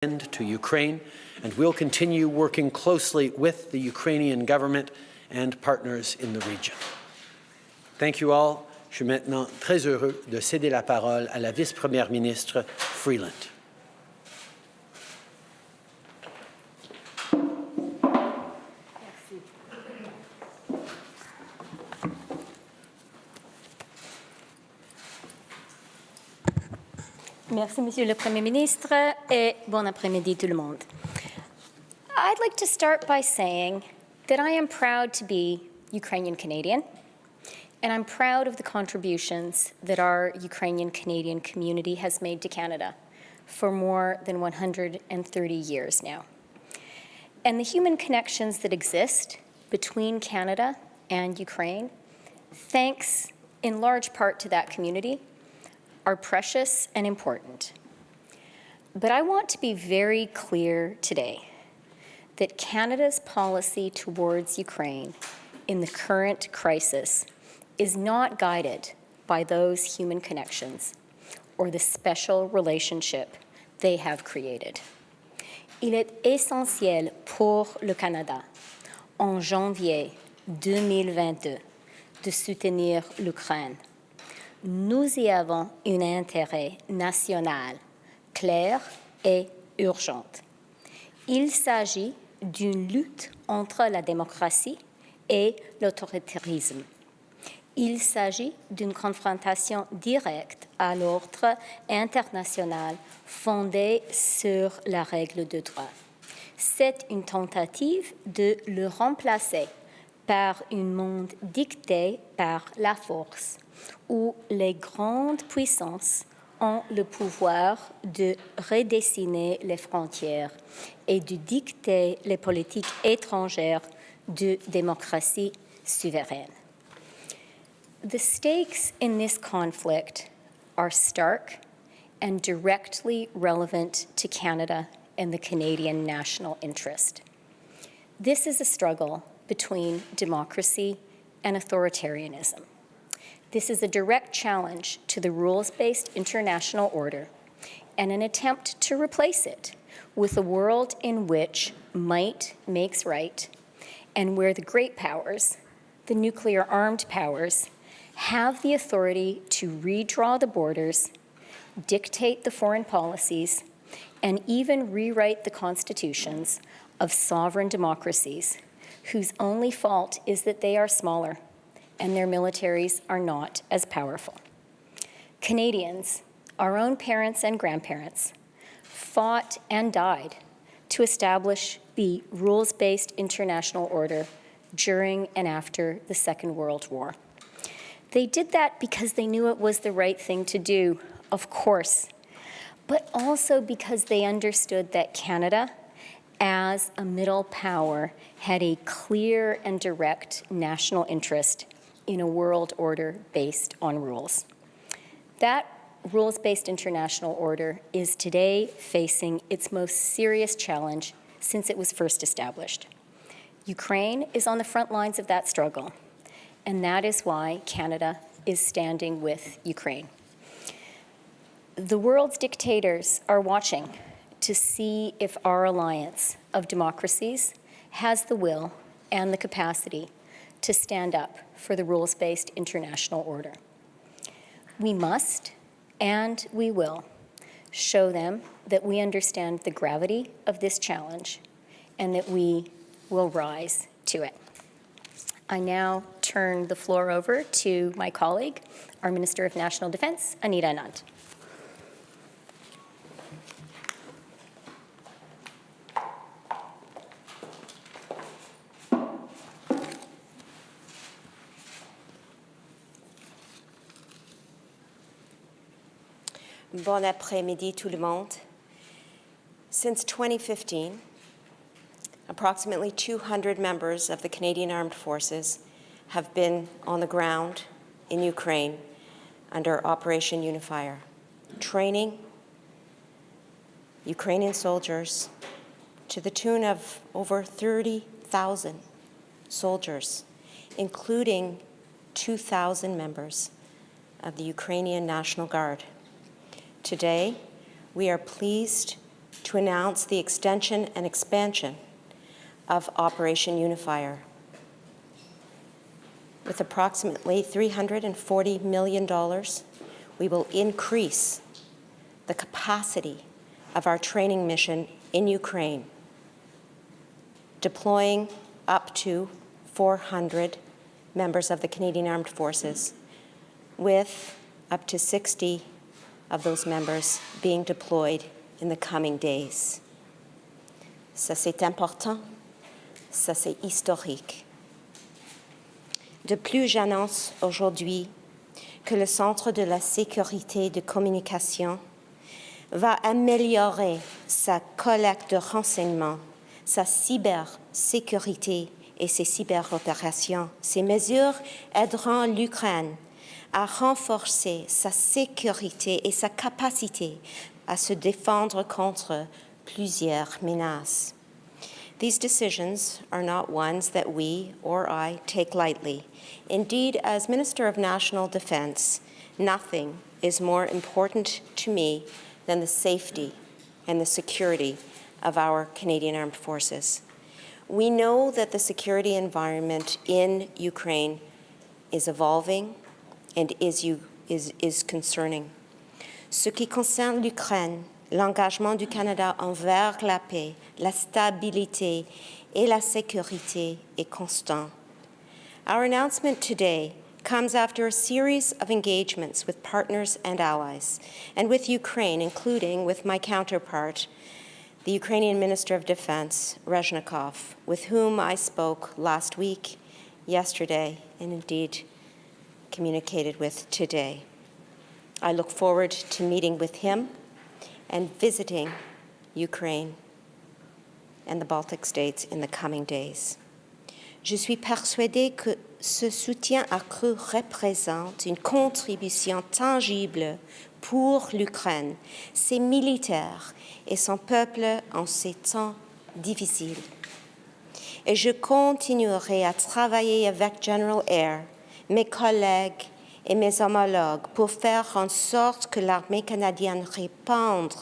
to Ukraine, and we'll continue working closely with the Ukrainian government and partners in the region. Thank you all. Je suis maintenant très heureux de céder la parole à la vice-première ministre Freeland. Merci, Monsieur le Premier ministre, et bon après-midi tout le monde. I'd like to start by saying that I am proud to be Ukrainian Canadian, and I'm proud of the contributions that our Ukrainian Canadian community has made to Canada for more than 130 years now. And the human connections that exist between Canada and Ukraine, thanks in large part to that community, are precious and important. But I want to be very clear today that Canada's policy towards Ukraine in the current crisis is not guided by those human connections or the special relationship they have created. Il est essentiel pour le Canada, en janvier 2022, de soutenir l'Ukraine. Nous y avons un intérêt national clair et urgent. Il s'agit d'une lutte entre la démocratie et l'autoritarisme. Il s'agit d'une confrontation directe à l'ordre international fondée sur la règle de droit. C'est une tentative de le remplacer par un monde dicté par la force, où les grandes puissances ont le pouvoir de redessiner les frontières et de dicter les politiques étrangères de démocratie souveraine. The stakes in this conflict are stark and directly relevant to Canada and the Canadian national interest. This is a struggle between democracy and authoritarianism. This is a direct challenge to the rules-based international order and an attempt to replace it with a world in which might makes right and where the great powers, the nuclear-armed powers, have the authority to redraw the borders, dictate the foreign policies, and even rewrite the constitutions of sovereign democracies whose only fault is that they are smaller and their militaries are not as powerful. Canadians, our own parents and grandparents, fought and died to establish the rules-based international order during and after the Second World War. They did that because they knew it was the right thing to do, of course, but also because they understood that Canada, as a middle power, had a clear and direct national interest in a world order based on rules. That rules-based international order is today facing its most serious challenge since it was first established. Ukraine is on the front lines of that struggle, and that is why Canada is standing with Ukraine. The world's dictators are watching to see if our alliance of democracies has the will and the capacity to stand up for the rules-based international order. We must, and we will, show them that we understand the gravity of this challenge and that we will rise to it. I now turn the floor over to my colleague, our Minister of National Defence, Anita Anand. Bon après-midi tout le monde. Since 2015, approximately 200 members of the Canadian Armed Forces have been on the ground in Ukraine under Operation Unifier, training Ukrainian soldiers to the tune of over 30,000 soldiers, including 2,000 members of the Ukrainian National Guard. Today, we are pleased to announce the extension and expansion of Operation Unifier. With approximately $340 million, we will increase the capacity of our training mission in Ukraine, deploying up to 400 members of the Canadian Armed Forces, with up to 60 of those members being deployed in the coming days. Ça, c'est important. Ça, c'est historique. De plus, j'annonce aujourd'hui que le Centre de la sécurité de communication va améliorer sa collecte de renseignements, sa cybersécurité et ses cyberopérations. Ces mesures aideront l'Ukraine à renforcer sa sécurité et sa capacité à se défendre contre plusieurs menaces. These decisions are not ones that we or I take lightly. Indeed, as Minister of National Defence, nothing is more important to me than the safety and the security of our Canadian Armed Forces. We know that the security environment in Ukraine is evolving and is concerning. Ce qui concerne l'Ukraine, l'engagement du Canada envers la paix, la stabilité et la sécurité est constant. Our announcement today comes after a series of engagements with partners and allies, and with Ukraine, including with my counterpart, the Ukrainian Minister of Defense, Rezhnikov, with whom I spoke last week, yesterday, and indeed communicated with today. I look forward to meeting with him and visiting Ukraine and the Baltic states in the coming days. Je suis persuadée que ce soutien accru représente une contribution tangible pour l'Ukraine, ses militaires et son peuple en ces temps difficiles. Et je continuerai à travailler avec General Air, mes collègues et mes homologues pour faire en sorte que l'armée canadienne réponde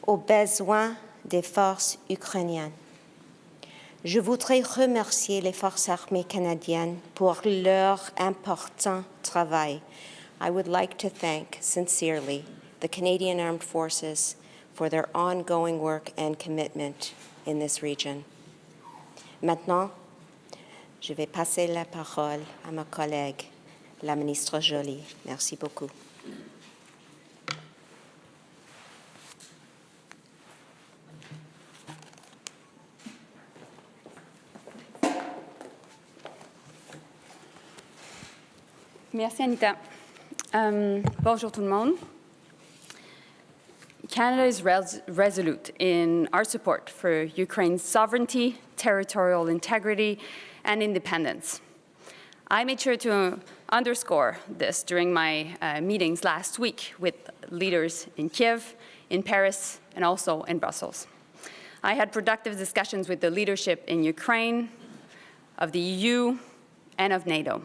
aux besoins des forces ukrainiennes. Je voudrais remercier les forces armées canadiennes pour leur important travail. I would like to thank sincerely the Canadian Armed Forces for their ongoing work and commitment in this region. Maintenant, je vais passer la parole à ma collègue, la ministre Joly. Merci beaucoup. Merci, Anita. Bonjour tout le monde. Canada is resolute in our support for Ukraine's sovereignty, territorial integrity, and independence. I made sure to underscore this during my meetings last week with leaders in Kiev, in Paris, and also in Brussels. I had productive discussions with the leadership in Ukraine, of the EU, and of NATO.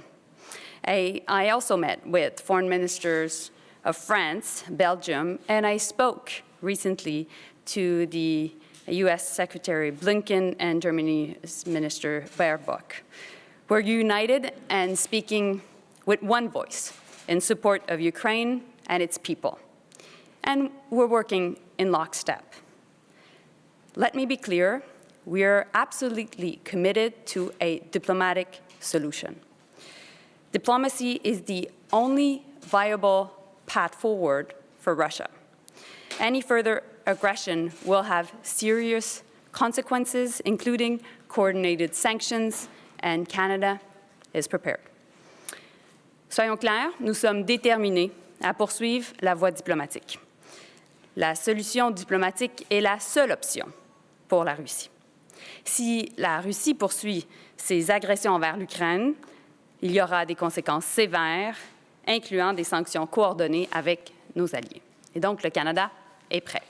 I also met with foreign ministers of France, Belgium, and I spoke recently to the US Secretary Blinken and Germany's Minister Baerbock. We're united and speaking with one voice in support of Ukraine and its people. And we're working in lockstep. Let me be clear, we are absolutely committed to a diplomatic solution. Diplomacy is the only viable path forward for Russia. Any further aggression will have serious consequences, including coordinated sanctions, and Canada is prepared. Soyons clairs, nous sommes déterminés à poursuivre la voie diplomatique. La solution diplomatique est la seule option pour la Russie. Si la Russie poursuit ses agressions envers l'Ukraine, il y aura des conséquences sévères, incluant des sanctions coordonnées avec nos alliés. Et donc, le Canada est prêt.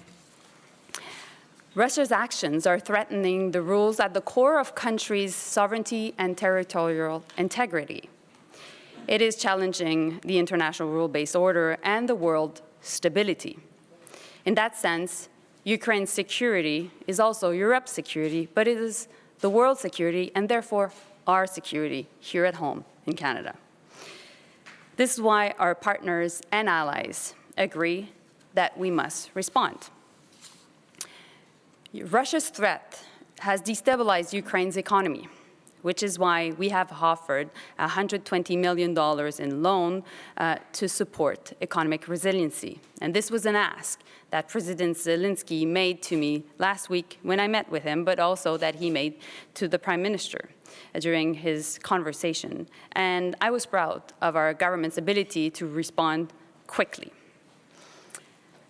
Russia's actions are threatening the rules at the core of countries' sovereignty and territorial integrity. It is challenging the international rule-based order and the world stability. In that sense, Ukraine's security is also Europe's security, but it is the world's security and therefore our security here at home in Canada. This is why our partners and allies agree that we must respond. Russia's threat has destabilized Ukraine's economy, which is why we have offered $120 million in loan to support economic resiliency. And this was an ask that President Zelensky made to me last week when I met with him, but also that he made to the Prime Minister during his conversation. And I was proud of our government's ability to respond quickly.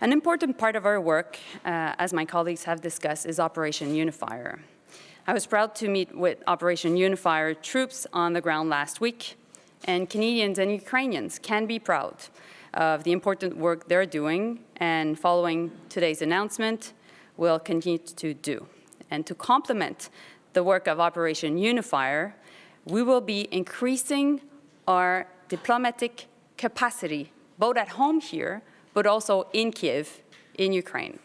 An important part of our work, as my colleagues have discussed, is Operation Unifier. I was proud to meet with Operation Unifier troops on the ground last week, and Canadians and Ukrainians can be proud of the important work they're doing, and following today's announcement, will continue to do. And to complement the work of Operation Unifier, we will be increasing our diplomatic capacity, both at home here, but also in Kyiv, in Ukraine.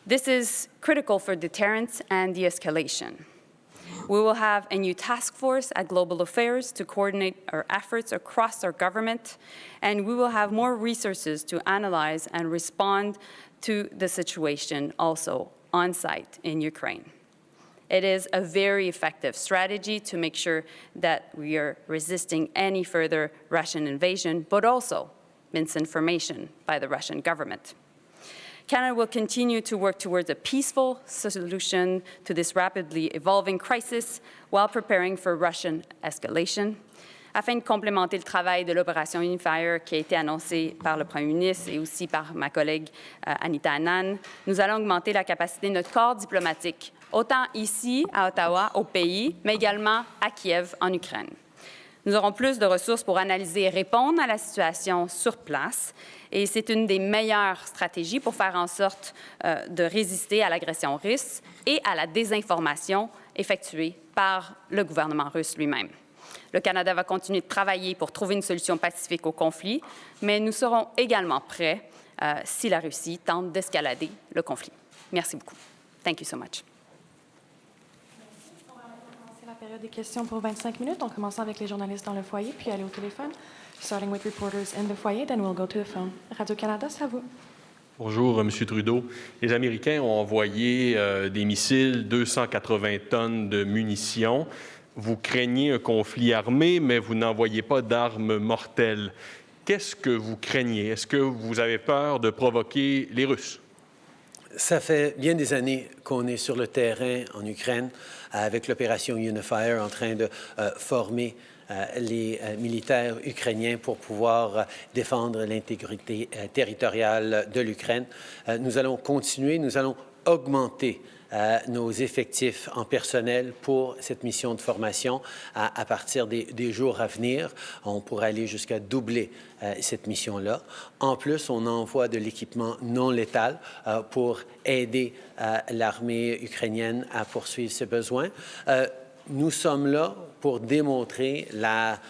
This is critical for deterrence and de-escalation. We will have a new task force at Global Affairs to coordinate our efforts across our government, and we will have more resources to analyze and respond to the situation also on site in Ukraine. It is a very effective strategy to make sure that we are resisting any further Russian invasion, but also misinformation by the Russian government. Canada will continue to work towards a peaceful solution to this rapidly evolving crisis while preparing for Russian escalation. Afin de complémenter le travail de l'opération Unifier qui a été annoncé par le Premier ministre et aussi par ma collègue Anita Anand, nous allons augmenter la capacité de notre corps diplomatique, autant ici à Ottawa, au pays, mais également à Kiev, en Ukraine. Nous aurons plus de ressources pour analyser et répondre à la situation sur place. Et c'est une des meilleures stratégies pour faire en sorte de résister à l'agression russe et à la désinformation effectuée par le gouvernement russe lui-même. Le Canada va continuer de travailler pour trouver une solution pacifique au conflit, mais nous serons également prêts si la Russie tente d'escalader le conflit. Merci beaucoup. Thank you so much. La période des questions pour 25 minutes. On commence avec les journalistes dans le foyer, puis aller au téléphone. Starting with reporters in the foyer, then we'll go to the phone. Radio-Canada, c'est à vous. Bonjour, M. Trudeau. Les Américains ont envoyé des missiles, 280 tonnes de munitions. Vous craignez un conflit armé, mais vous n'envoyez pas d'armes mortelles. Qu'est-ce que vous craignez? Est-ce que vous avez peur de provoquer les Russes? Ça fait bien des années qu'on est sur le terrain en Ukraine avec l'opération Unifier en train de former les militaires ukrainiens pour pouvoir défendre l'intégrité territoriale de l'Ukraine. Nous allons continuer, nous allons augmenter nos effectifs en personnel pour cette mission de formation à partir des jours à venir. On pourrait aller jusqu'à doubler cette mission-là. En plus, on envoie de l'équipement non létal pour aider l'armée ukrainienne à poursuivre ses besoins. Nous sommes là pour démontrer la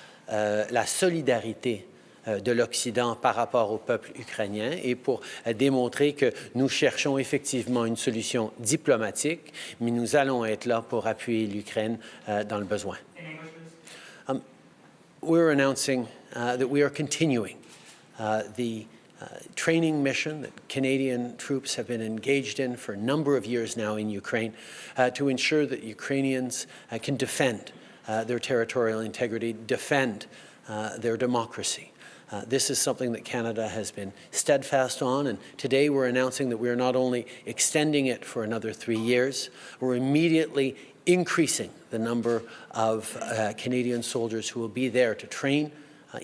solidarité de l'Occident par rapport au peuple ukrainien et pour démontrer que nous cherchons effectivement une solution diplomatique, mais nous allons être là pour appuyer l'Ukraine dans le besoin. We're announcing that we are continuing the training mission that Canadian troops have been engaged in for a number of years now in Ukraine to ensure that Ukrainians can defend their territorial integrity, defend their democracy. This is something that Canada has been steadfast on, and today we're announcing that we are not only extending it for another 3 years, we're immediately increasing the number of Canadian soldiers who will be there to train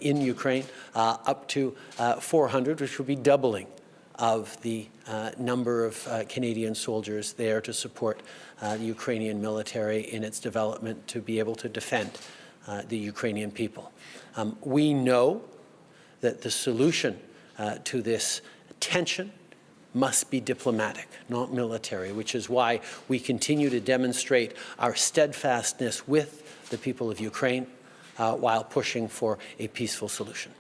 in Ukraine up to 400, which will be doubling of the number of Canadian soldiers there to support the Ukrainian military in its development to be able to defend the Ukrainian people. We know that the solution to this tension must be diplomatic, not military, which is why we continue to demonstrate our steadfastness with the people of Ukraine while pushing for a peaceful solution.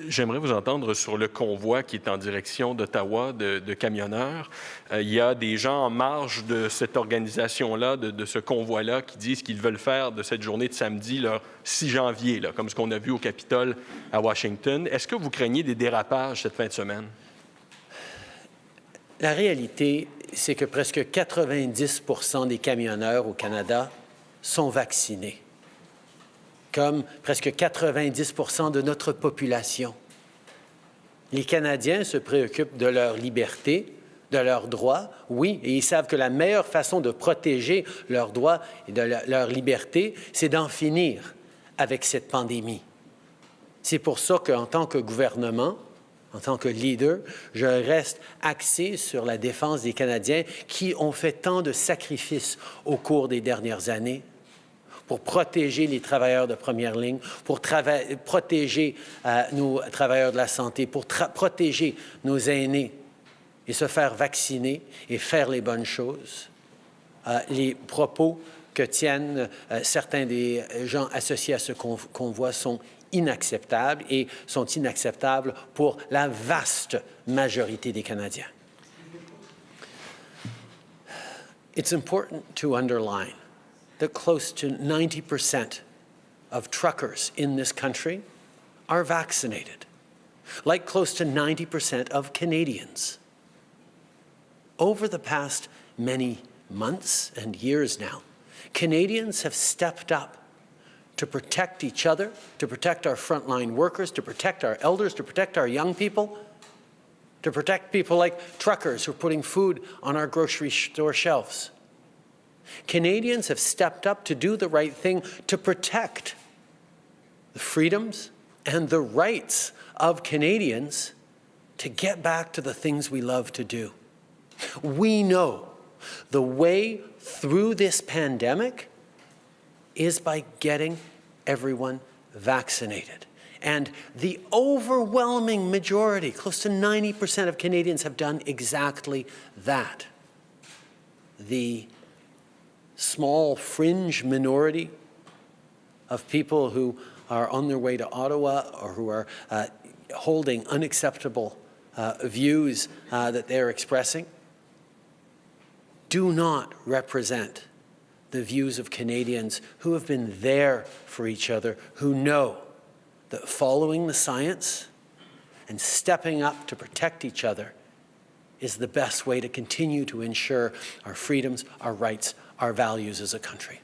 J'aimerais vous entendre sur le convoi qui est en direction d'Ottawa de camionneurs. Il y a des gens en marge de cette organisation-là, de ce convoi-là, qui disent qu'ils veulent faire de cette journée de samedi, le 6 janvier, là, comme ce qu'on a vu au Capitole à Washington. Est-ce que vous craignez des dérapages cette fin de semaine? La réalité, c'est que presque 90% des camionneurs au Canada sont vaccinés, comme presque 90% de notre population. Les Canadiens se préoccupent de leur liberté, de leurs droits, oui, et ils savent que la meilleure façon de protéger leurs droits et de leur liberté, c'est d'en finir avec cette pandémie. C'est pour ça qu'en tant que gouvernement, en tant que leader, je reste axé sur la défense des Canadiens qui ont fait tant de sacrifices au cours des dernières années pour protéger les travailleurs de première ligne, pour protéger nos travailleurs de la santé, pour protéger nos aînés et se faire vacciner et faire les bonnes choses. Les propos que tiennent certains des gens associés à ce convoi sont inacceptables et sont inacceptables pour la vaste majorité des Canadiens. It's important to underline that close to 90% of truckers in this country are vaccinated, like close to 90% of Canadians. Over the past many months and years now, Canadians have stepped up to protect each other, to protect our frontline workers, to protect our elders, to protect our young people, to protect people like truckers who are putting food on our grocery store shelves. Canadians have stepped up to do the right thing to protect the freedoms and the rights of Canadians to get back to the things we love to do. We know the way through this pandemic is by getting everyone vaccinated. And the overwhelming majority, close to 90% of Canadians, have done exactly that. The small fringe minority of people who are on their way to Ottawa or who are holding unacceptable views that they're expressing do not represent the views of Canadians who have been there for each other, who know that following the science and stepping up to protect each other is the best way to continue to ensure our freedoms, our rights, our values as a country.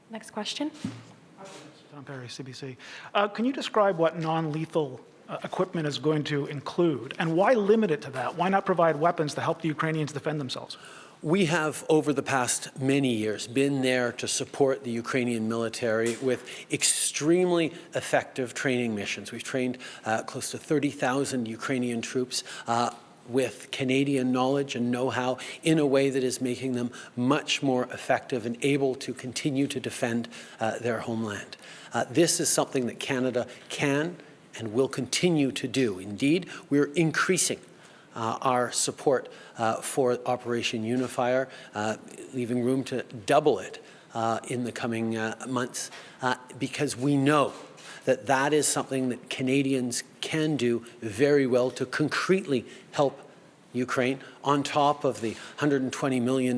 Next question. Tom Perry, CBC. Can you describe what non-lethal equipment is going to include, and why limit it to that? Why not provide weapons to help the Ukrainians defend themselves? We have, over the past many years, been there to support the Ukrainian military with extremely effective training missions. We've trained close to 30,000 Ukrainian troops with Canadian knowledge and know-how in a way that is making them much more effective and able to continue to defend their homeland. This is something that Canada can and will continue to do. Indeed, we're increasing our support for Operation Unifier, leaving room to double it in the coming months, because we know that that is something that Canadians can do very well to concretely help Ukraine, on top of the $120 million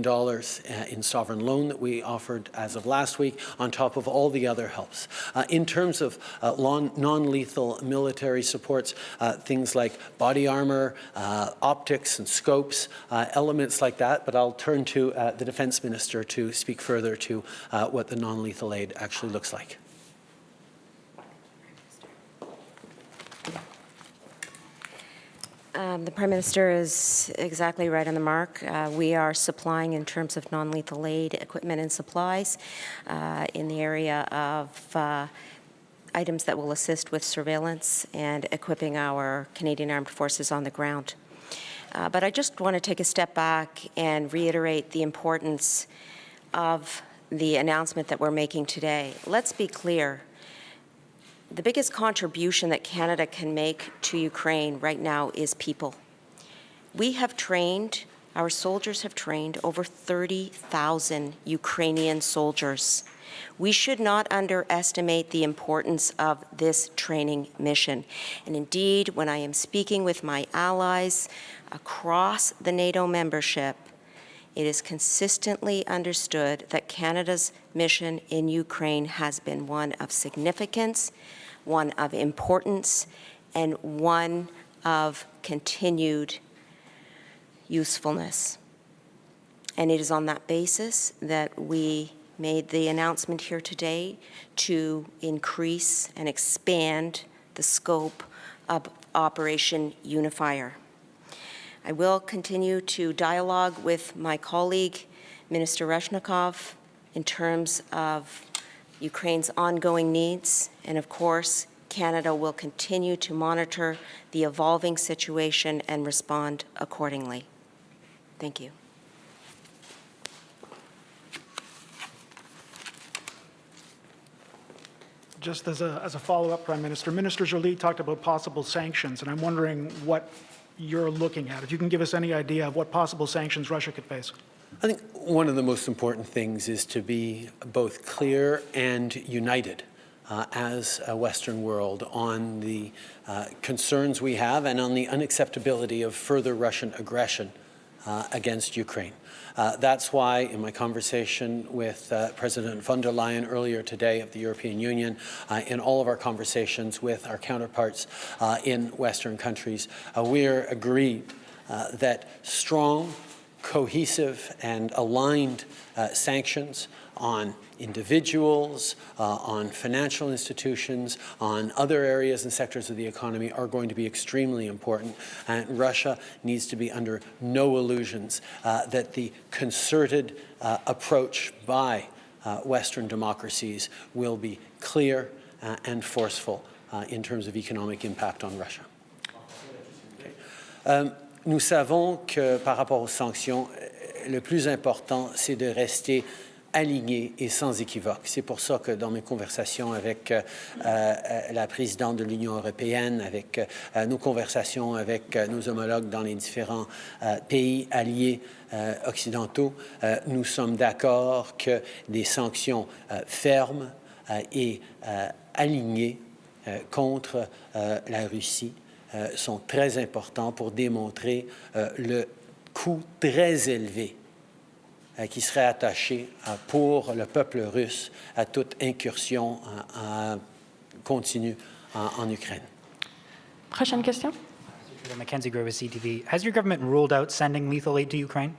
in sovereign loan that we offered as of last week, on top of all the other helps. In terms of non-lethal military supports, things like body armor, optics and scopes, elements like that, but I'll turn to the Defence Minister to speak further to what the non-lethal aid actually looks like. The Prime Minister is exactly right on the mark. We are supplying, in terms of non-lethal aid, equipment and supplies in the area of items that will assist with surveillance and equipping our Canadian Armed Forces on the ground. But I just want to take a step back and reiterate the importance of the announcement that we're making today. Let's be clear. The biggest contribution that Canada can make to Ukraine right now is people. We have trained Our soldiers have trained over 30,000 Ukrainian soldiers. We should not underestimate the importance of this training mission. And indeed, when I am speaking with my allies across the NATO membership, it is consistently understood that Canada's mission in Ukraine has been one of significance, one of importance, and one of continued usefulness. And it is on that basis that we made the announcement here today to increase and expand the scope of Operation Unifier. I will continue to dialogue with my colleague, Minister Reshnikov, in terms of Ukraine's ongoing needs, and of course, Canada will continue to monitor the evolving situation and respond accordingly. Thank you. Just as a follow-up, Prime Minister, Minister Joly talked about possible sanctions, and I'm wondering what you're looking at. If you can give us any idea of what possible sanctions Russia could face. I think one of the most important things is to be both clear and united as a Western world on the concerns we have and on the unacceptability of further Russian aggression against Ukraine. That's why in my conversation with President von der Leyen earlier today of the European Union, in all of our conversations with our counterparts in Western countries, we're agreed that strong, cohesive and aligned sanctions on individuals, on financial institutions, on other areas and sectors of the economy are going to be extremely important. And Russia needs to be under no illusions that the concerted approach by Western democracies will be clear and forceful in terms of economic impact on Russia. Nous savons que par rapport aux sanctions, le plus important, c'est de rester aligné et sans équivoque. C'est pour ça que dans mes conversations avec la présidente de l'Union européenne, avec nos conversations avec nos homologues dans les différents pays alliés occidentaux, nous sommes d'accord que des sanctions fermes et alignées contre la Russie sont très importants pour démontrer le coût très élevé qui serait attaché pour le peuple russe à toute incursion continue en Ukraine. Prochaine question. Mackenzie Grover, CTV. Has your government ruled out sending lethal aid to Ukraine?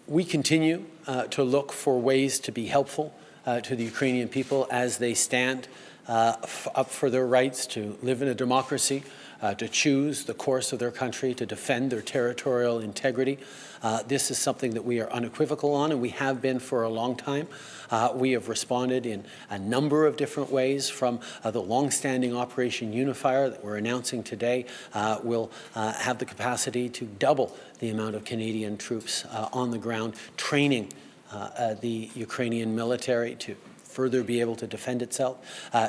We continue to look for ways to be helpful to the Ukrainian people as they stand up for their rights to live in a democracy, to choose the course of their country, to defend their territorial integrity. This is something that we are unequivocal on, and we have been for a long time. We have responded in a number of different ways, from the long-standing Operation Unifier that we're announcing today will have the capacity to double the amount of Canadian troops on the ground, training the Ukrainian military to further be able to defend itself,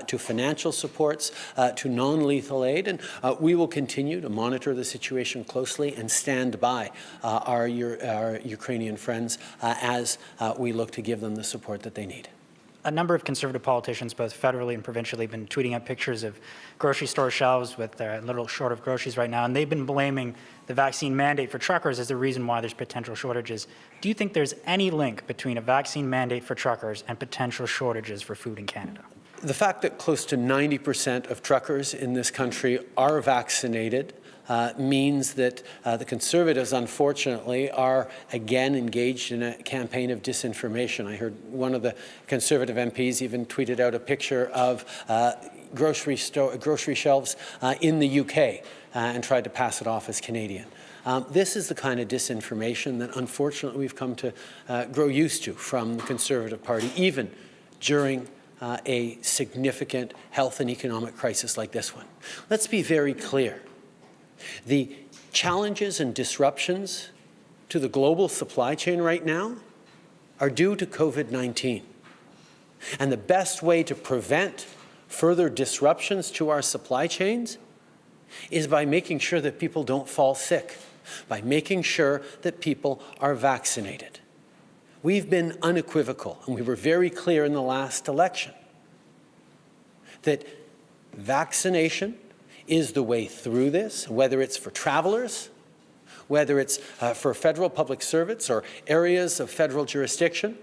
to financial supports, to non-lethal aid. And we will continue to monitor the situation closely and stand by our Ukrainian friends as we look to give them the support that they need. A number of Conservative politicians, both federally and provincially, have been tweeting out pictures of grocery store shelves with a little short of groceries right now, and they've been blaming the vaccine mandate for truckers as the reason why there's potential shortages. Do you think there's any link between a vaccine mandate for truckers and potential shortages for food in Canada? The fact that close to 90% of truckers in this country are vaccinated means that the Conservatives, unfortunately, are again engaged in a campaign of disinformation. I heard one of the Conservative MPs even tweeted out a picture of grocery shelves in the UK and tried to pass it off as Canadian. This is the kind of disinformation that, unfortunately, we've come to grow used to from the Conservative Party, even during a significant health and economic crisis like this one. Let's be very clear. The challenges and disruptions to the global supply chain right now are due to COVID-19. And the best way to prevent further disruptions to our supply chains is by making sure that people don't fall sick by making sure that people are vaccinated. We've been unequivocal, and we were very clear in the last election, that vaccination is the way through this, whether it's for travelers, whether it's for federal public servants or areas of federal jurisdiction.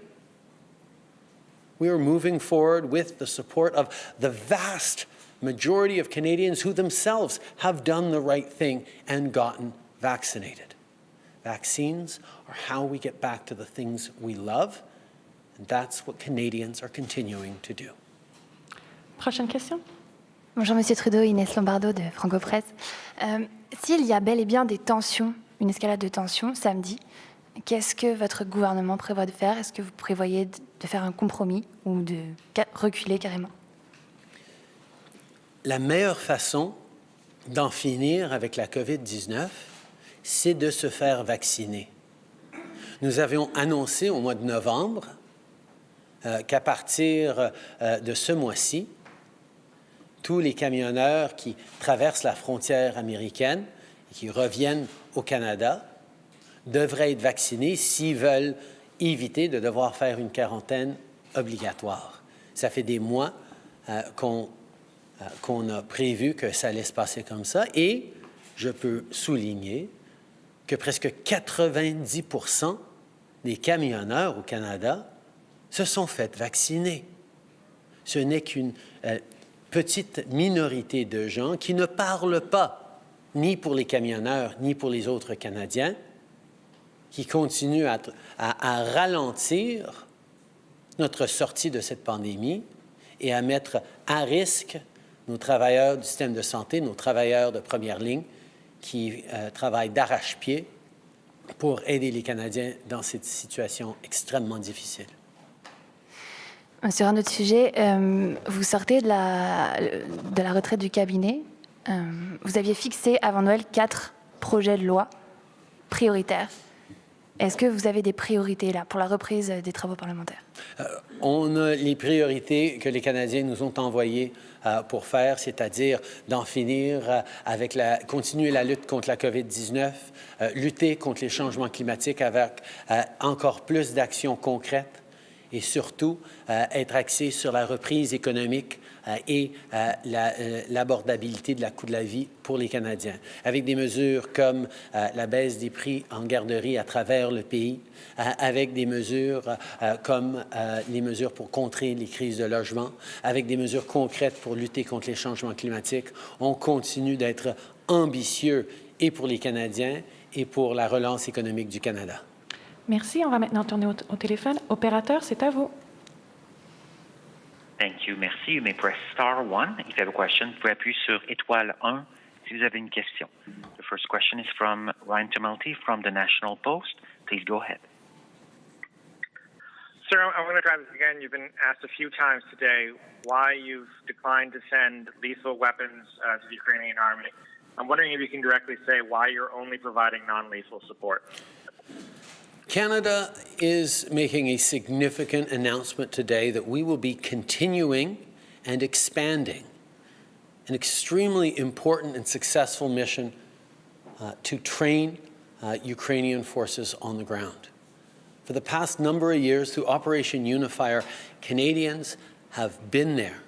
We are moving forward with the support of the vast majority of Canadians who themselves have done the right thing and gotten vaccinated. Vaccines are how we get back to the things we love, and that's what Canadians are continuing to do. Prochaine question. Bonjour Monsieur Trudeau, Inès Lombardo de Franco-Presse. S'il y a bel et bien des tensions, une escalade de tensions samedi, qu'est-ce que votre gouvernement prévoit de faire? Est-ce que vous prévoyez de faire un compromis ou de reculer carrément? La meilleure façon d'en finir avec la COVID-19, c'est de se faire vacciner. Nous avions annoncé au mois de novembre qu'à partir de ce mois-ci, tous les camionneurs qui traversent la frontière américaine et qui reviennent au Canada devraient être vaccinés s'ils veulent éviter de devoir faire une quarantaine obligatoire. Ça fait des mois qu'on a prévu que ça allait se passer comme ça, et je peux souligner que presque 90% des camionneurs au Canada se sont fait vacciner. Ce n'est qu'une petite minorité de gens qui ne parlent pas, ni pour les camionneurs, ni pour les autres Canadiens, qui continuent à ralentir notre sortie de cette pandémie et à mettre à risque nos travailleurs du système de santé, nos travailleurs de première ligne qui travaillent d'arrache-pied pour aider les Canadiens dans cette situation extrêmement difficile. Sur un autre sujet, vous sortez de la retraite du cabinet. Vous aviez fixé avant Noël 4 projets de loi prioritaires. Est-ce que vous avez des priorités là pour la reprise des travaux parlementaires? On a les priorités que les Canadiens nous ont envoyées pour faire, c'est-à-dire d'en finir avec continuer la lutte contre la COVID-19, lutter contre les changements climatiques avec encore plus d'actions concrètes et surtout être axé sur la reprise économique et l'abordabilité de la coût de la vie pour les Canadiens, avec des mesures comme la baisse des prix en garderie à travers le pays, avec des mesures comme les mesures pour contrer les crises de logement, avec des mesures concrètes pour lutter contre les changements climatiques. On continue d'être ambitieux et pour les Canadiens et pour la relance économique du Canada. Merci. On va maintenant tourner au téléphone. Opérateur, c'est à vous. Thank you. Merci. You may press star 1 if you have a question. Vous pouvez appuyer sur étoile 1 si vous avez une question. The first question is from Ryan Tumulty from the National Post. Please go ahead. Sir, I'm going to try this again. You've been asked a few times today why you've declined to send lethal weapons to the Ukrainian army. I'm wondering if you can directly say why you're only providing non-lethal support. Canada is making a significant announcement today that we will be continuing and expanding an extremely important and successful mission to train Ukrainian forces on the ground. For the past number of years, through Operation Unifier, Canadians have been there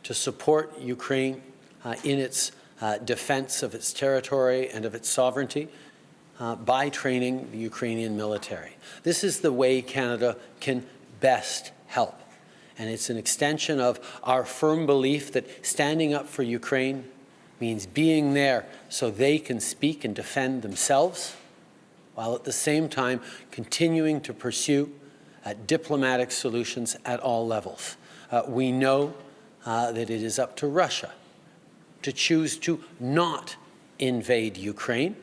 to support Ukraine in its defense of its territory and of its sovereignty, by training the Ukrainian military. This is the way Canada can best help. And it's an extension of our firm belief that standing up for Ukraine means being there so they can speak and defend themselves, while at the same time continuing to pursue diplomatic solutions at all levels. We know that it is up to Russia to choose to not invade Ukraine.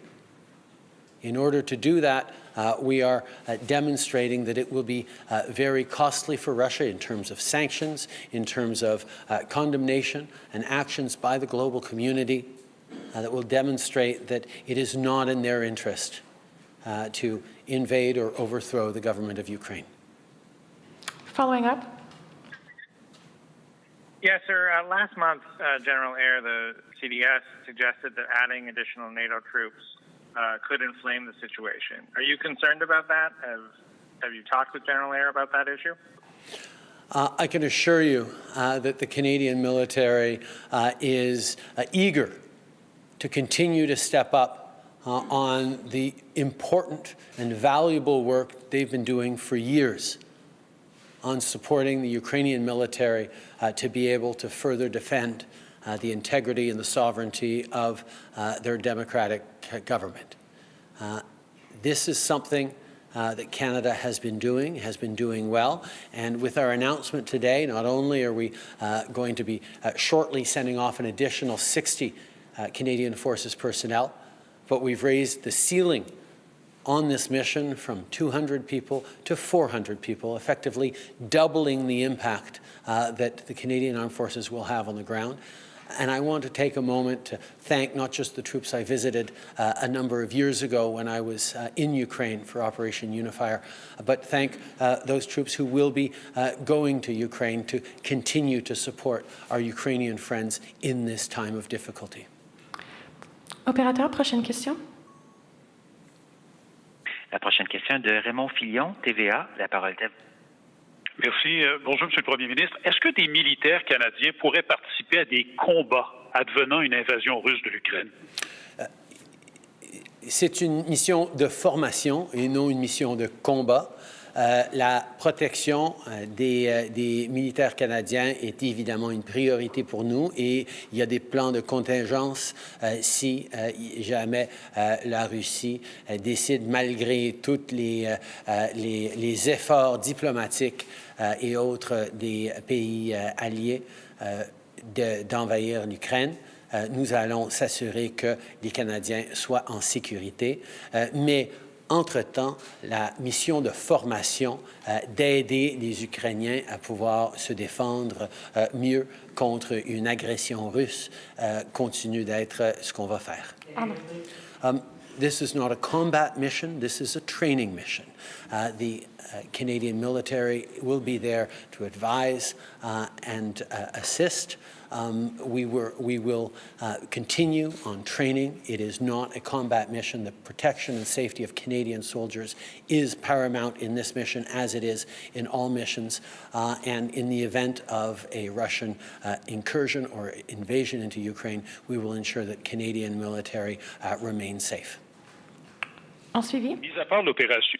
In order to do that, we are demonstrating that it will be very costly for Russia in terms of sanctions, in terms of condemnation and actions by the global community that will demonstrate that it is not in their interest to invade or overthrow the government of Ukraine. Following up. Yes, sir. Last month, General Eyre, the CDS, suggested that adding additional NATO troops could inflame the situation. Are you concerned about that? Have you talked with General Eyre about that issue? I can assure you that the Canadian military is eager to continue to step up on the important and valuable work they've been doing for years on supporting the Ukrainian military to be able to further defend the integrity and the sovereignty of their democratic government. This is something that Canada has been doing well. And with our announcement today, not only are we going to be shortly sending off an additional 60 Canadian Forces personnel, but we've raised the ceiling on this mission from 200 people to 400 people, effectively doubling the impact that the Canadian Armed Forces will have on the ground. And I want to take a moment to thank not just the troops I visited a number of years ago when I was in Ukraine for Operation Unifier, but thank those troops who will be going to Ukraine to continue to support our Ukrainian friends in this time of difficulty. Opérateur, prochaine question. La prochaine question de Raymond Fillon, TVA. La parole est à vous. Merci. Bonjour, Monsieur le Premier ministre. Est-ce que des militaires canadiens pourraient participer à des combats advenant une invasion russe de l'Ukraine? C'est une mission de formation et non une mission de combat. La protection des militaires canadiens est évidemment une priorité pour nous et il y a des plans de contingence si jamais la Russie décide, malgré tous les efforts diplomatiques et autres des pays alliés, d'envahir l'Ukraine. Nous allons s'assurer que les Canadiens soient en sécurité, mais entre-temps, la mission de formation d'aider les Ukrainiens à pouvoir se défendre mieux contre une agression russe continue d'être ce qu'on va faire. This is not a combat mission, this is a training mission. The Canadian military will be there to advise and assist. We will continue on training. It is not a combat mission. The protection and safety of Canadian soldiers is paramount in this mission, as it is in all missions. And in the event of a Russian incursion or invasion into Ukraine, we will ensure that Canadian military remains safe. En suivi. Mis à part l'opération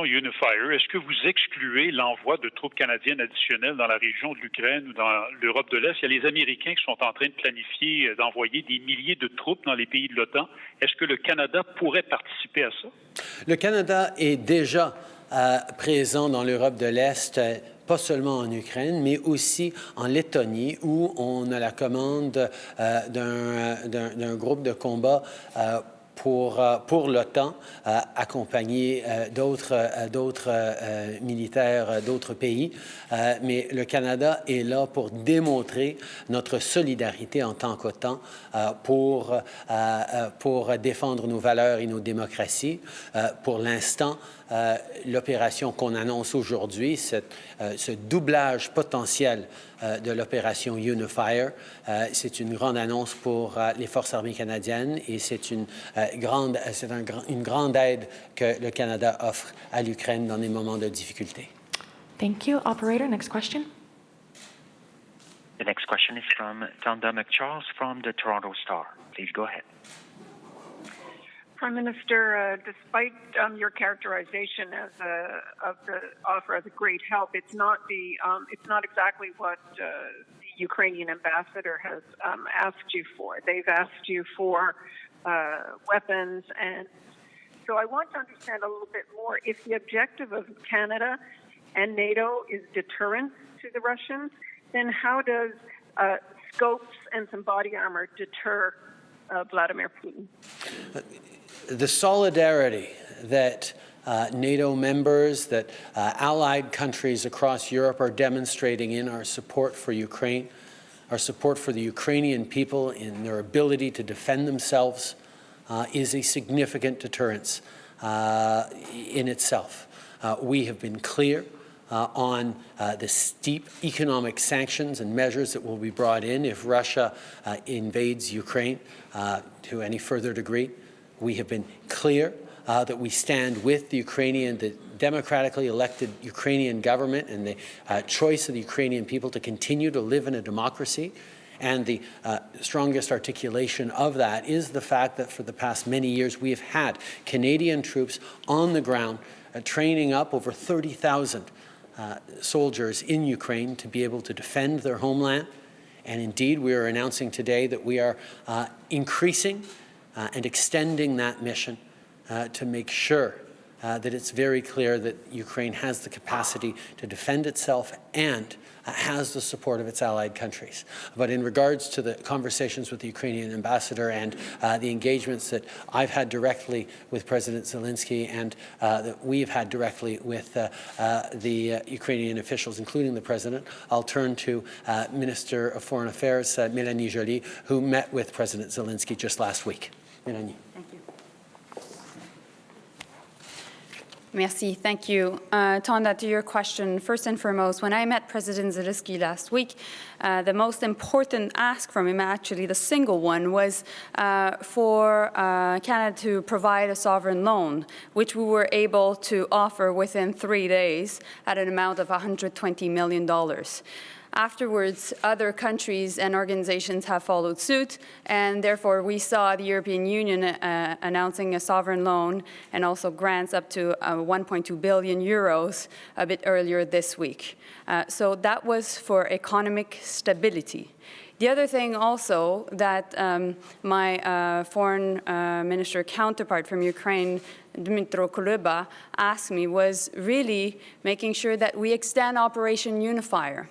Unifier, est-ce que vous excluez l'envoi de troupes canadiennes additionnelles dans la région de l'Ukraine ou dans l'Europe de l'Est? Il y a les Américains qui sont en train de planifier d'envoyer des milliers de troupes dans les pays de l'OTAN. Est-ce que le Canada pourrait participer à ça? Le Canada est déjà présent dans l'Europe de l'Est, pas seulement en Ukraine, mais aussi en Lettonie, où on a la commande d'un groupe de combat pour l'OTAN, accompagné d'autres militaires d'autres pays. Mais le Canada est là pour démontrer notre solidarité en tant qu'OTAN pour défendre nos valeurs et nos démocraties. Pour l'instant, l'opération qu'on annonce aujourd'hui, ce doublage potentiel de l'opération Unifier, c'est une grande annonce pour les forces armées canadiennes et c'est une grande aide que le Canada offre à l'Ukraine dans des moments de difficulté. Thank you. Operator, next question. The next question is from Tonda McCharles from the Toronto Star. Please go ahead. Prime Minister, despite your characterization of the offer as a great help, it's not exactly what the Ukrainian ambassador has asked you for. They've asked you for weapons, and so I want to understand a little bit more. If the objective of Canada and NATO is deterrence to the Russians, then how does scopes and some body armor deter Vladimir Putin? The solidarity that NATO members, that allied countries across Europe are demonstrating in our support for Ukraine, our support for the Ukrainian people in their ability to defend themselves is a significant deterrence in itself. We have been clear on the steep economic sanctions and measures that will be brought in if Russia invades Ukraine to any further degree. We have been clear that we stand with the democratically elected Ukrainian government and the choice of the Ukrainian people to continue to live in a democracy. And the strongest articulation of that is the fact that for the past many years we have had Canadian troops on the ground training up over 30,000 soldiers in Ukraine to be able to defend their homeland. And indeed, we are announcing today that we are increasing and extending that mission to make sure that it's very clear that Ukraine has the capacity to defend itself and has the support of its allied countries. But in regards to the conversations with the Ukrainian ambassador and the engagements that I've had directly with President Zelensky and that we've had directly with the Ukrainian officials, including the President, I'll turn to Minister of Foreign Affairs, Mélanie Joly, who met with President Zelensky just last week. Mélanie. Thank you. Merci. Thank you. Tonda, to your question, first and foremost, when I met President Zelensky last week, the most important ask from him, actually the single one, was for Canada to provide a sovereign loan, which we were able to offer within 3 days at an amount of $120 million. Afterwards, other countries and organizations have followed suit, and therefore we saw the European Union announcing a sovereign loan and also grants up to 1.2 billion euros a bit earlier this week. So that was for economic stability. The other thing also that my foreign minister counterpart from Ukraine, Dmytro Kuleba, asked me was really making sure that we extend Operation Unifier.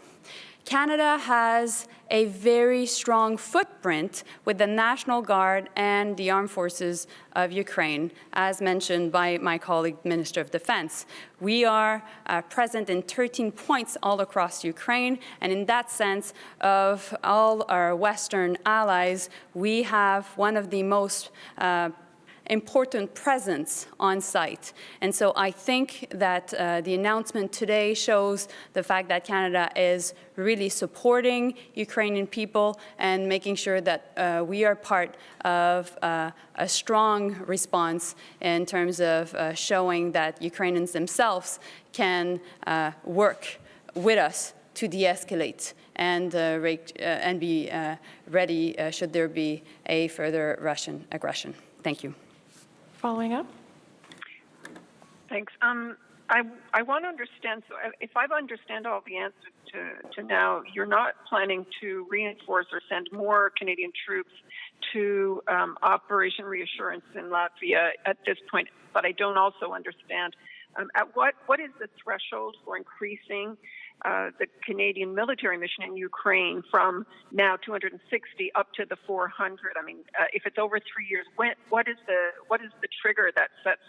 Canada has a very strong footprint with the National Guard and the Armed Forces of Ukraine, as mentioned by my colleague, Minister of Defense. We are present in 13 points all across Ukraine, and in that sense, of all our Western allies, we have one of the most important presence on site. And so I think that the announcement today shows the fact that Canada is really supporting Ukrainian people and making sure that we are part of a strong response in terms of showing that Ukrainians themselves can work with us to de-escalate and be ready should there be a further Russian aggression. Thank you. Following up. Thanks. I want to understand, so if I understand all the answers to now, you're not planning to reinforce or send more Canadian troops to Operation Reassurance in Latvia at this point, but I don't also understand at what is the threshold for increasing the Canadian military mission in Ukraine from now 260 up to the 400? I mean, if it's over 3 years, what is the trigger that sets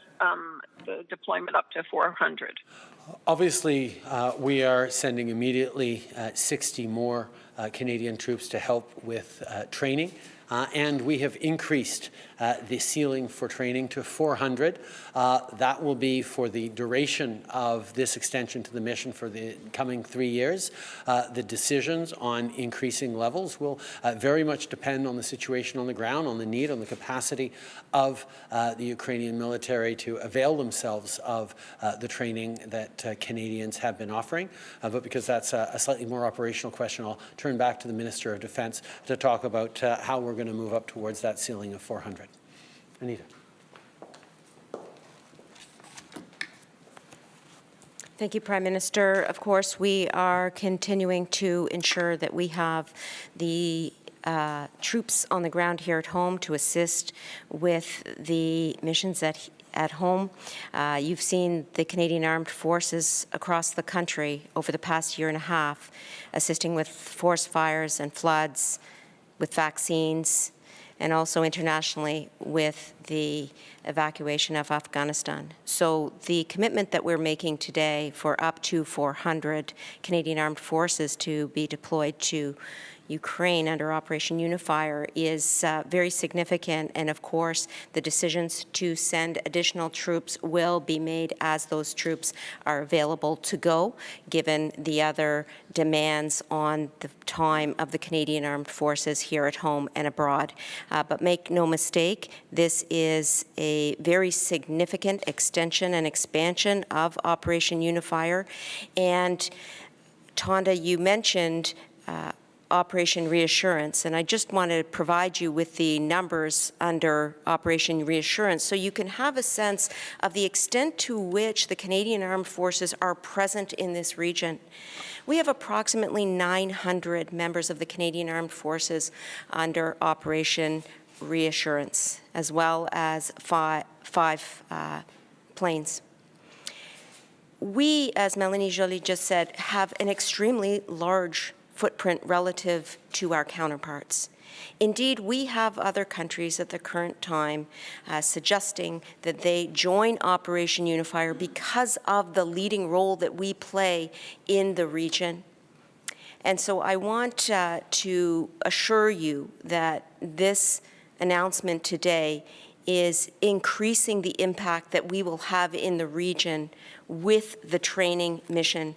the deployment up to 400? Obviously, we are sending immediately 60 more Canadian troops to help with training. And we have increased the ceiling for training to 400. That will be for the duration of this extension to the mission for the coming 3 years. The decisions on increasing levels will very much depend on the situation on the ground, on the need, on the capacity of the Ukrainian military to avail themselves of the training that Canadians have been offering. But because that's a slightly more operational question, I'll turn back to the Minister of Defense to talk about how we're going to move up towards that ceiling of 400. Anita. Thank you, Prime Minister. Of course, we are continuing to ensure that we have the troops on the ground here at home to assist with the missions at home. You've seen the Canadian Armed Forces across the country over the past year and a half assisting with forest fires and floods, with vaccines, and also internationally with the evacuation of Afghanistan. So the commitment that we're making today for up to 400 Canadian Armed Forces to be deployed to Ukraine under Operation Unifier is very significant, and of course the decisions to send additional troops will be made as those troops are available to go, given the other demands on the time of the Canadian Armed Forces here at home and abroad. But make no mistake, this is a very significant extension and expansion of Operation Unifier. And Tonda, you mentioned Operation Reassurance, and I just want to provide you with the numbers under Operation Reassurance so you can have a sense of the extent to which the Canadian Armed Forces are present in this region. We have approximately 900 members of the Canadian Armed Forces under Operation Reassurance, as well as five planes. We, as Melanie Joly just said, have an extremely large footprint relative to our counterparts. Indeed, we have other countries at the current time suggesting that they join Operation Unifier because of the leading role that we play in the region. And so I want to assure you that this announcement today is increasing the impact that we will have in the region with the training mission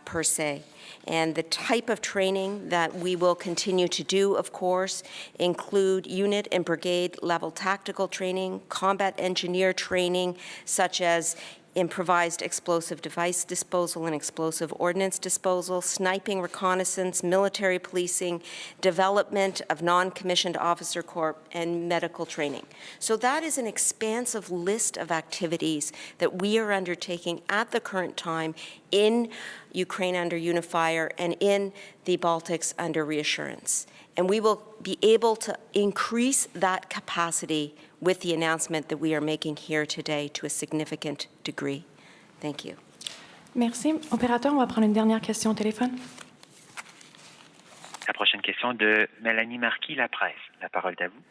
per se. And the type of training that we will continue to do, of course, include unit and brigade level tactical training, combat engineer training, such as improvised explosive device disposal and explosive ordnance disposal, sniping reconnaissance, military policing, development of non-commissioned officer corps, and medical training. So that is an expansive list of activities that we are undertaking at the current time in Ukraine under Unifier and in the Baltics under Reassurance. And we will be able to increase that capacity with the announcement that we are making here today to a significant degree. Thank you. Merci. Opérateur, on va prendre une dernière question au téléphone. La prochaine question de Mélanie Marquis, La Presse. La parole est à vous.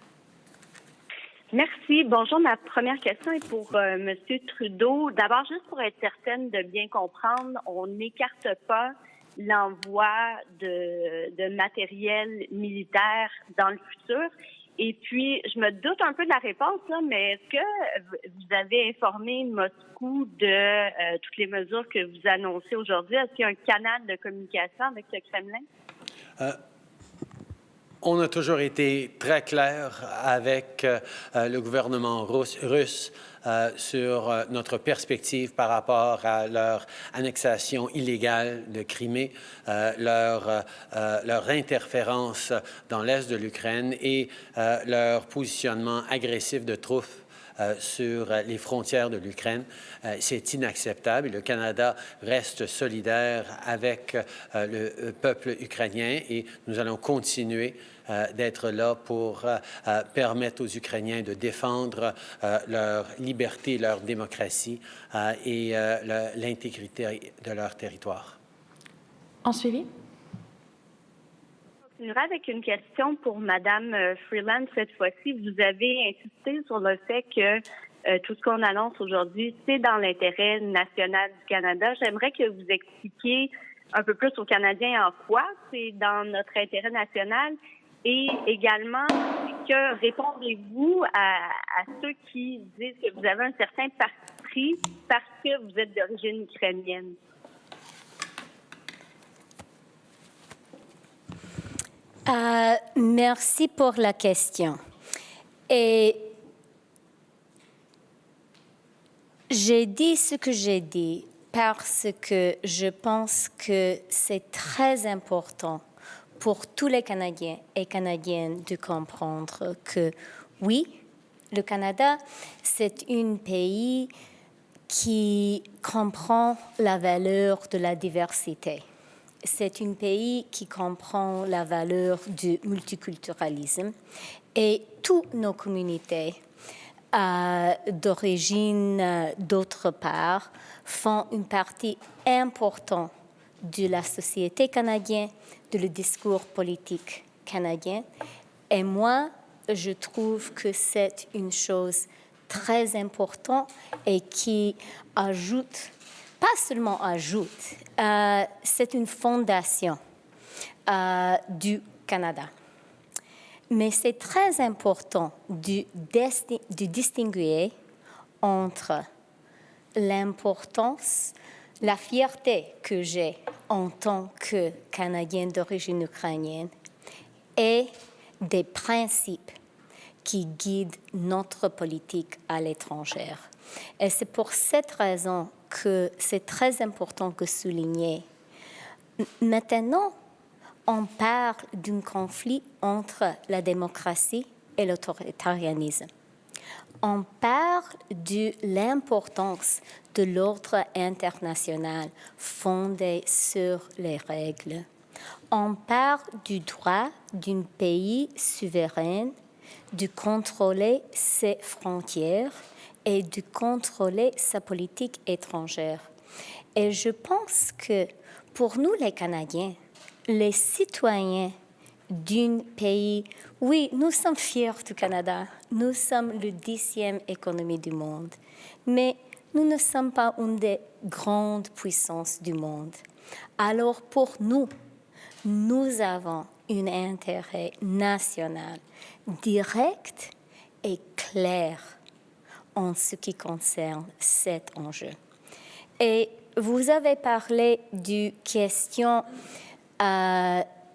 Merci. Bonjour. Ma première question est pour M. Trudeau. D'abord, juste pour être certaine de bien comprendre, on n'écarte pas l'envoi de matériel militaire dans le futur. Et puis, je me doute un peu de la réponse, là, mais est-ce que vous avez informé Moscou de toutes les mesures que vous annoncez aujourd'hui? Est-ce qu'il y a un canal de communication avec le Kremlin? On a toujours été très clair avec le gouvernement russe sur notre perspective par rapport à leur annexation illégale de Crimée, leur interférence dans l'est de l'Ukraine et leur positionnement agressif de troupes sur les frontières de l'Ukraine. C'est inacceptable. Le Canada reste solidaire avec le peuple ukrainien et nous allons continuer d'être là pour permettre aux Ukrainiens de défendre leur liberté, leur démocratie et l'intégrité de leur territoire. En suivi? Je continuerai avec une question pour Mme Freeland cette fois-ci. Vous avez insisté sur le fait que tout ce qu'on annonce aujourd'hui, c'est dans l'intérêt national du Canada. J'aimerais que vous expliquiez un peu plus aux Canadiens en quoi c'est dans notre intérêt national et également que répondez-vous à ceux qui disent que vous avez un certain parti pris parce que vous êtes d'origine ukrainienne? Merci pour la question. Et j'ai dit ce que j'ai dit parce que je pense que c'est très important pour tous les Canadiens et Canadiennes de comprendre que oui, le Canada, c'est un pays qui comprend la valeur de la diversité. C'est un pays qui comprend la valeur du multiculturalisme et toutes nos communautés d'origine d'autre part font une partie importante de la société canadienne, de le discours politique canadien. Et moi, je trouve que c'est une chose très important et qui ajoute, pas seulement ajoute, c'est une fondation du Canada. Mais c'est très important de distinguer entre l'importance, la fierté que j'ai en tant que Canadienne d'origine ukrainienne et des principes qui guident notre politique à l'étranger. Et c'est pour cette raison que c'est très important de souligner. Maintenant, on parle d'un conflit entre la démocratie et l'autoritarisme. On parle de l'importance de l'ordre international fondé sur les règles. On parle du droit d'un pays souverain de contrôler ses frontières et de contrôler sa politique étrangère. Et je pense que pour nous, les Canadiens, les citoyens d'un pays, oui, nous sommes fiers du Canada, nous sommes le 10e économie du monde, mais nous ne sommes pas une des grandes puissances du monde. Alors pour nous, nous avons un intérêt national direct et clair en ce qui concerne cet enjeu. Et vous avez parlé de question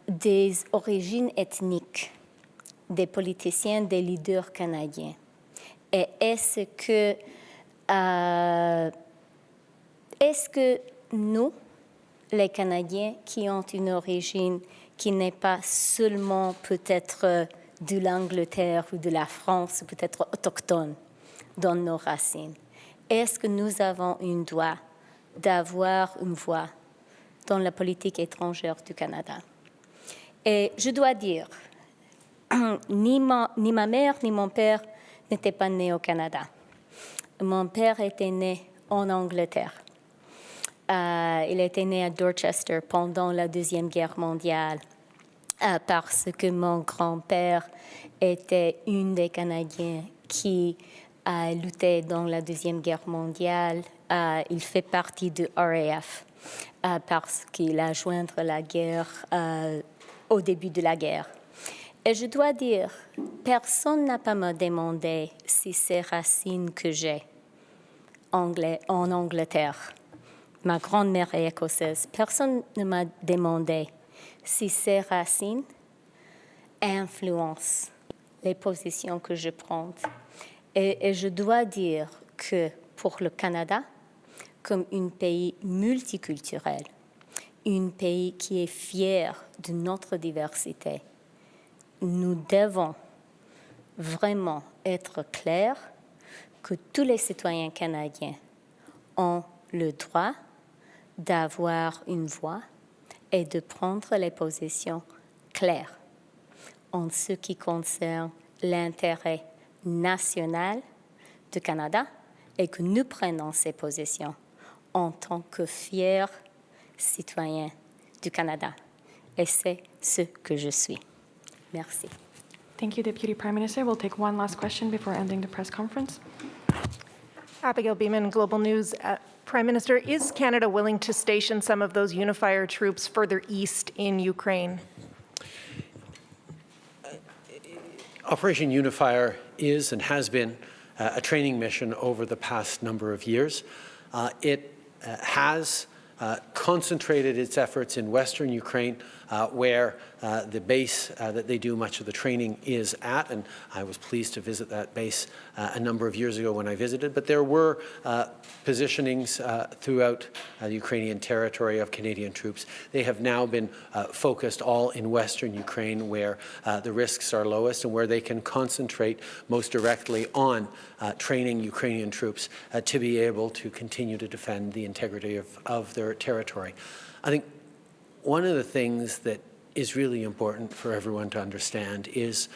des origines ethniques des politiciens, des leaders canadiens. Et est-ce que nous, les Canadiens qui ont une origine qui n'est pas seulement peut-être de l'Angleterre ou de la France, peut-être autochtone dans nos racines, est-ce que nous avons un droit d'avoir une voix dans la politique étrangère du Canada? Et je dois dire, ni ma mère ni mon père n'étaient pas nés au Canada. Mon père était né en Angleterre. Il était né à Dorchester pendant la Deuxième Guerre mondiale parce que mon grand-père était un des Canadiens qui a lutté dans la Deuxième Guerre mondiale. Il fait partie du RAF parce qu'il a joint la guerre au début de la guerre. Et je dois dire, personne n'a pas me demandé si ces racines que j'ai en Angleterre, ma grand-mère est écossaise, personne ne m'a demandé si ces racines influencent les positions que je prends. Et je dois dire que pour le Canada, comme un pays multiculturel, un pays qui est fier de notre diversité, nous devons vraiment être clairs que tous les citoyens canadiens ont le droit d'avoir une voix et de prendre les positions claires en ce qui concerne l'intérêt national du Canada et que nous prenons ces positions en tant que fiers citoyens du Canada. Et c'est ce que je suis. Merci. Thank you, Deputy Prime Minister. We'll take one last question before ending the press conference. Abigail Beeman, Global News. Prime Minister, is Canada willing to station some of those unifier troops further east in Ukraine? Operation Unifier is and has been a training mission over the past number of years. It has concentrated its efforts in Western Ukraine, where the base that they do much of the training is at, and I was pleased to visit that base a number of years ago when I visited. But there were positionings throughout the Ukrainian territory of Canadian troops. They have now been focused all in Western Ukraine, where the risks are lowest and where they can concentrate most directly on training Ukrainian troops to be able to continue to defend the integrity of their territory. I think one of the things that is really important for everyone to understand is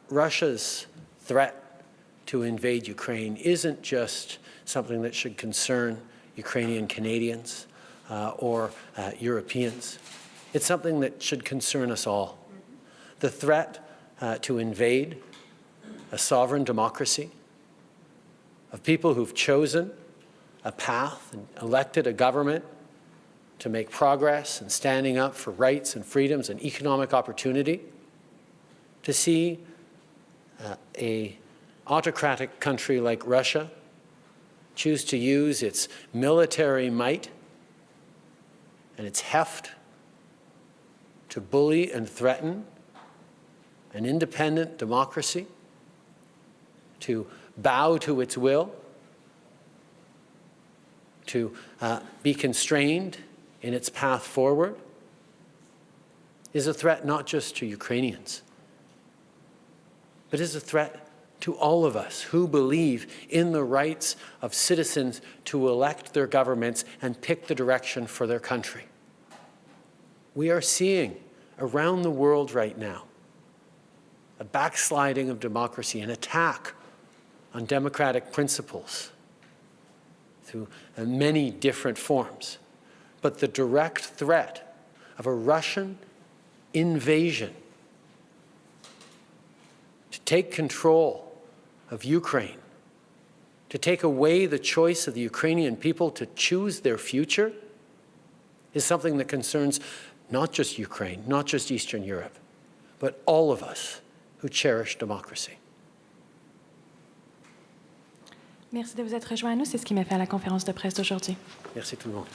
Russia's threat to invade Ukraine isn't just something that should concern Ukrainian Canadians or Europeans. It's something that should concern us all. The threat to invade a sovereign democracy of people who've chosen a path and elected a government to make progress and standing up for rights and freedoms and economic opportunity, to see an autocratic country like Russia choose to use its military might and its heft to bully and threaten an independent democracy, to bow to its will, to be constrained in its path forward, is a threat not just to Ukrainians, but is a threat to all of us who believe in the rights of citizens to elect their governments and pick the direction for their country. We are seeing around the world right now a backsliding of democracy, an attack on democratic principles through many different forms. But the direct threat of a Russian invasion to take control of Ukraine, to take away the choice of the Ukrainian people to choose their future, is something that concerns not just Ukraine, not just Eastern Europe, but all of us who cherish democracy. Merci de vous être rejoint à nous. C'est ce qui m'a fait à la conférence de presse d'aujourd'hui. Merci tout le monde.